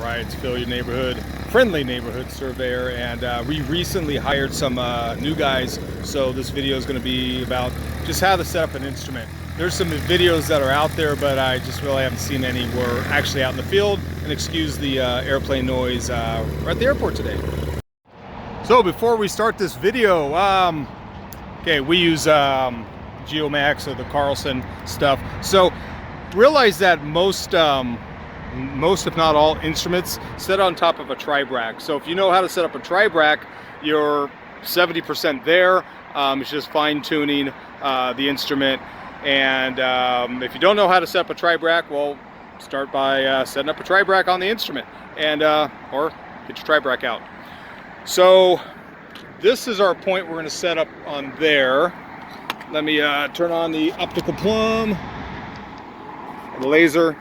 Right, it's Phil, your friendly neighborhood surveyor, and we recently hired some new guys, so this video is going to be about just how to set up an instrument. There's some videos that are out there, but I just really haven't seen any. We're actually out in the field, and excuse the airplane noise. We're at the airport today. So before we start this video, okay, we use Geomax or the Carlson stuff. So realize that most if not all instruments set on top of a tribrac. So if you know how to set up a tribrac, you're 70% there. It's just fine-tuning the instrument. And if you don't know how to set up a tribrac, well, start by setting up a tribrac on the instrument, and or get your tribrac out. So this is our point we're going to set up on there. Let me turn on the optical plumb, the laser.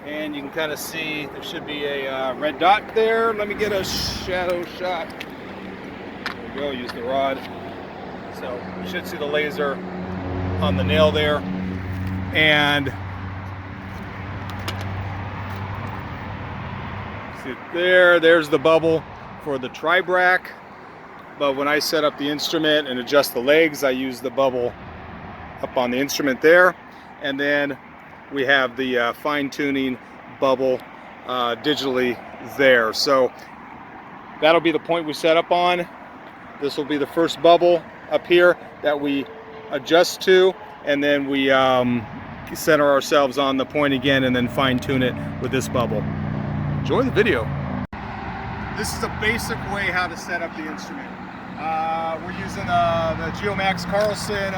And you can kind of see there should be a red dot there. Let me get a shadow shot. There we go, use the rod. So you should see the laser on the nail there. And see it there, there's the bubble for the tribrac. But when I set up the instrument and adjust the legs, I use the bubble up on the instrument there. And then we have the fine-tuning bubble digitally there. So that'll be the point we set up on. This will be the first bubble up here that we adjust to, and then we center ourselves on the point again and then fine-tune it with this bubble. Enjoy the video. This is a basic way how to set up the instrument. We're using the Geomax Carlson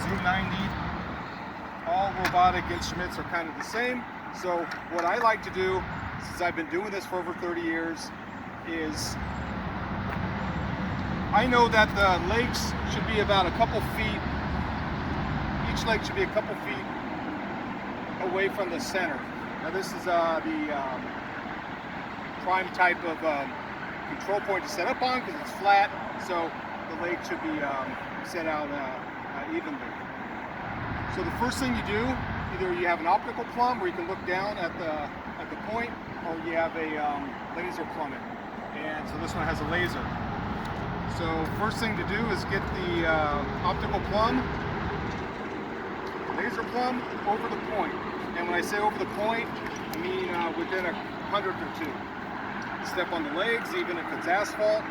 Zoom 90. All robotic instruments are kind of the same. So what I like to do, since I've been doing this for over 30 years, is I know that the legs should be about a couple feet, each leg should be a couple feet away from the center. Now this is the prime type of control point to set up on because it's flat, so the leg should be set out evenly. So the first thing you do, either you have an optical plumb where you can look down at the point, or you have a laser plummet. And so this one has a laser. So first thing to do is get the optical plumb, laser plumb, over the point. And when I say over the point, I mean within a hundredth or two. Step on the legs, even if it's asphalt,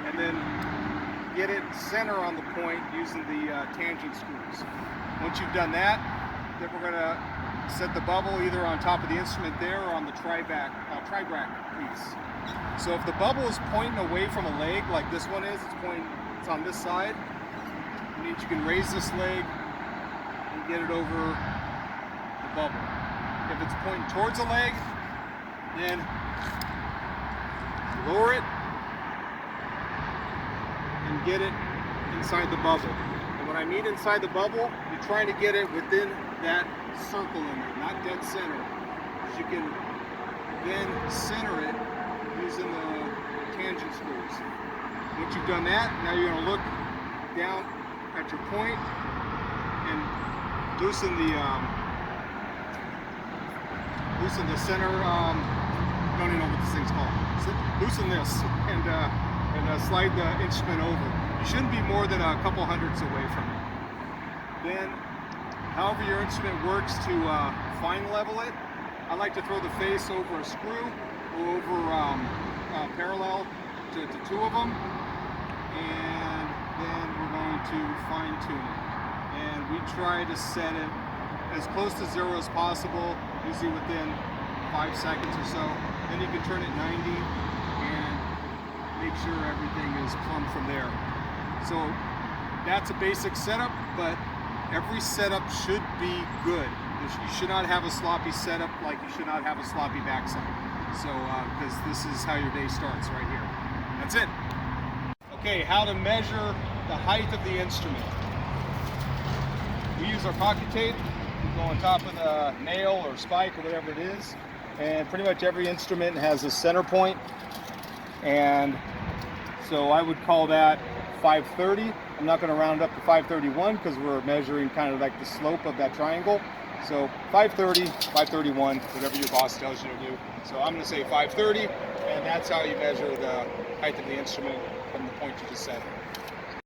and then get it center on the point using the tangent screws. Once you've done that, then we're going to set the bubble either on top of the instrument there or on the tribrac piece. So if the bubble is pointing away from a leg, like this one is, it's on this side, it means you can raise this leg and get it over the bubble. If it's pointing towards a leg, then lower it and get it inside the bubble. And when I mean inside the bubble, you're trying to get it within that circle in there, not dead center. Because you can then center it using the tangent screws. Once you've done that, now you're going to look down at your point and loosen the center. I don't even know what this thing's called. So loosen this and slide the instrument over. You shouldn't be more than a couple hundredths away from it. Then, however your instrument works to fine level it, I like to throw the face over a screw or over parallel to two of them, and then we're going to fine tune it. And we try to set it as close to zero as possible, usually within 5 seconds or so. Then you can turn it 90 and make sure everything is plumb from there. So that's a basic setup, but every setup should be good. You should not have a sloppy setup like you should not have a sloppy backside. So, because this is how your day starts right here. That's it. Okay, how to measure the height of the instrument. We use our pocket tape. We go on top of the nail or spike or whatever it is. And pretty much every instrument has a center point. And so I would call that 530. I'm not going to round up to 531 because we're measuring kind of like the slope of that triangle. So 530, 531, whatever your boss tells you to do. So I'm going to say 530, and that's how you measure the height of the instrument from the point you just set.